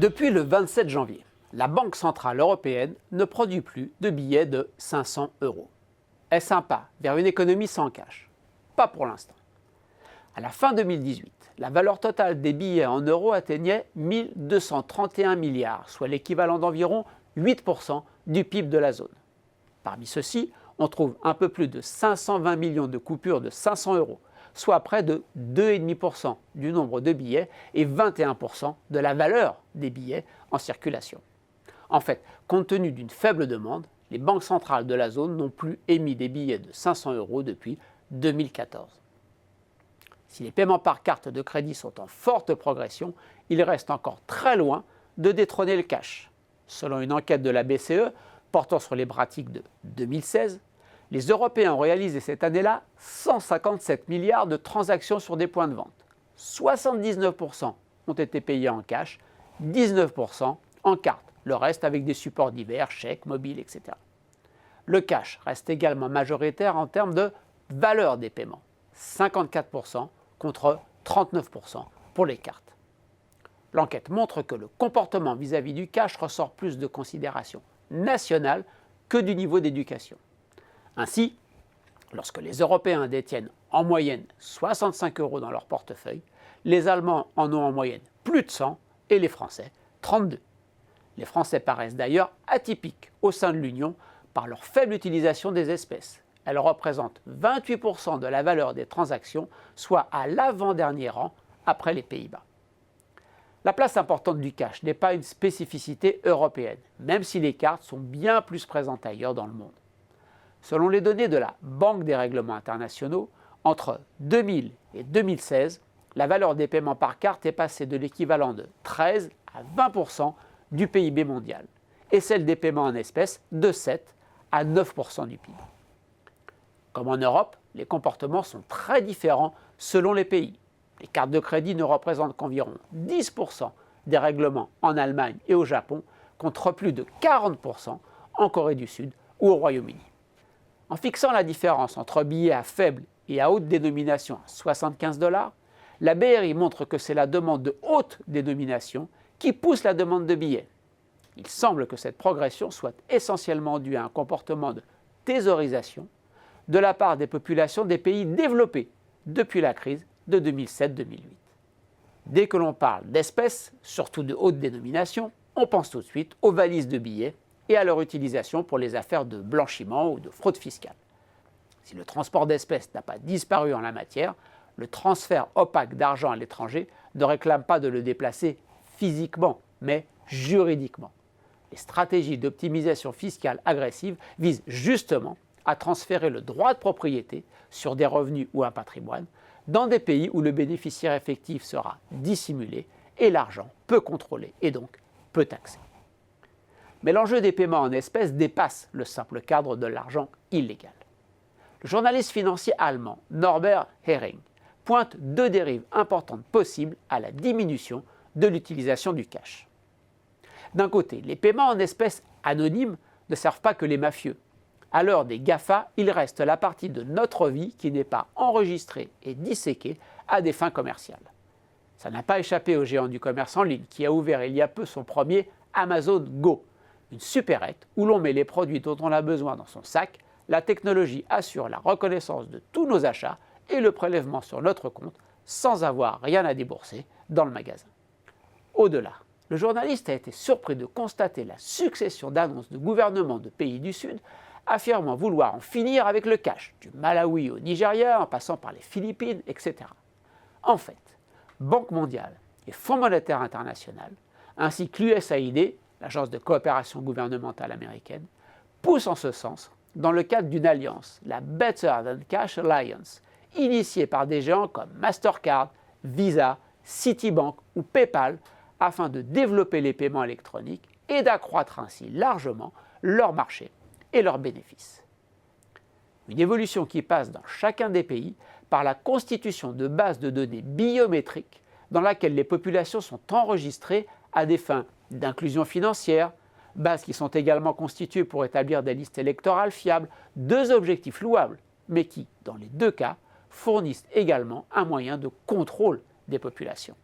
Depuis le 27 janvier, la Banque centrale européenne ne produit plus de billets de 500 euros. Est-ce un pas vers une économie sans cash? Pas pour l'instant. À la fin 2018, la valeur totale des billets en euros atteignait 1 231 milliards, soit l'équivalent d'environ 8% du PIB de la zone. Parmi ceux-ci, on trouve un peu plus de 520 millions de coupures de 500 euros, soit près de 2,5% du nombre de billets et 21% de la valeur des billets en circulation. En fait, compte tenu d'une faible demande, les banques centrales de la zone n'ont plus émis des billets de 500 euros depuis 2014. Si les paiements par carte de crédit sont en forte progression, ils restent encore très loin de détrôner le cash. Selon une enquête de la BCE portant sur les pratiques de 2016, les Européens ont réalisé cette année-là 157 milliards de transactions sur des points de vente. 79% ont été payés en cash, 19% en carte, le reste avec des supports divers, chèques, mobiles, etc. Le cash reste également majoritaire en termes de valeur des paiements, 54% contre 39% pour les cartes. L'enquête montre que le comportement vis-à-vis du cash ressort plus de considérations nationales que du niveau d'éducation. Ainsi, lorsque les Européens détiennent en moyenne 65 euros dans leur portefeuille, les Allemands en ont en moyenne plus de 100 et les Français 32. Les Français paraissent d'ailleurs atypiques au sein de l'Union par leur faible utilisation des espèces. Elles représentent 28% de la valeur des transactions, soit à l'avant-dernier rang après les Pays-Bas. La place importante du cash n'est pas une spécificité européenne, même si les cartes sont bien plus présentes ailleurs dans le monde. Selon les données de la Banque des règlements internationaux, entre 2000 et 2016, la valeur des paiements par carte est passée de l'équivalent de 13 à 20% du PIB mondial, et celle des paiements en espèces de 7 à 9% du PIB. Comme en Europe, les comportements sont très différents selon les pays. Les cartes de crédit ne représentent qu'environ 10% des règlements en Allemagne et au Japon, contre plus de 40% en Corée du Sud ou au Royaume-Uni. En fixant la différence entre billets à faible et à haute dénomination à 75 $, la BRI montre que c'est la demande de haute dénomination qui pousse la demande de billets. Il semble que cette progression soit essentiellement due à un comportement de thésaurisation de la part des populations des pays développés depuis la crise de 2007-2008. Dès que l'on parle d'espèces, surtout de haute dénomination, on pense tout de suite aux valises de billets et à leur utilisation pour les affaires de blanchiment ou de fraude fiscale. Si le transport d'espèces n'a pas disparu en la matière, le transfert opaque d'argent à l'étranger ne réclame pas de le déplacer physiquement, mais juridiquement. Les stratégies d'optimisation fiscale agressive visent justement à transférer le droit de propriété sur des revenus ou un patrimoine dans des pays où le bénéficiaire effectif sera dissimulé et l'argent peu contrôlé et donc peu taxé. Mais l'enjeu des paiements en espèces dépasse le simple cadre de l'argent illégal. Le journaliste financier allemand Norbert Hering pointe deux dérives importantes possibles à la diminution de l'utilisation du cash. D'un côté, les paiements en espèces anonymes ne servent pas que les mafieux. À l'heure des GAFA, il reste la partie de notre vie qui n'est pas enregistrée et disséquée à des fins commerciales. Ça n'a pas échappé au géant du commerce en ligne qui a ouvert il y a peu son premier Amazon Go, une supérette où l'on met les produits dont on a besoin dans son sac. La technologie assure la reconnaissance de tous nos achats et le prélèvement sur notre compte sans avoir rien à débourser dans le magasin. Au-delà, le journaliste a été surpris de constater la succession d'annonces de gouvernements de pays du Sud affirmant vouloir en finir avec le cash, du Malawi au Nigeria en passant par les Philippines, etc. En fait, Banque mondiale et Fonds monétaire international, ainsi que l'USAID, l'agence de coopération gouvernementale américaine, poussent en ce sens dans le cadre d'une alliance, la Better Than Cash Alliance, initiée par des géants comme Mastercard, Visa, Citibank ou PayPal, afin de développer les paiements électroniques et d'accroître ainsi largement leur marché et leurs bénéfices. Une évolution qui passe dans chacun des pays par la constitution de bases de données biométriques dans laquelle les populations sont enregistrées à des fins d'inclusion financière, bases qui sont également constituées pour établir des listes électorales fiables, deux objectifs louables, mais qui, dans les deux cas, fournissent également un moyen de contrôle des populations.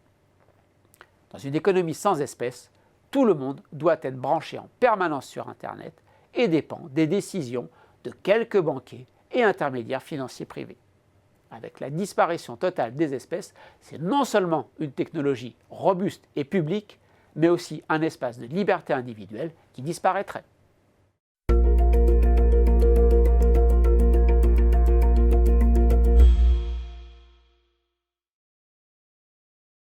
Dans une économie sans espèces, Tout le monde doit être branché en permanence sur Internet et dépend des décisions de quelques banquiers et intermédiaires financiers privés. Avec la disparition totale des espèces, c'est non seulement une technologie robuste et publique, mais aussi un espace de liberté individuelle qui disparaîtrait.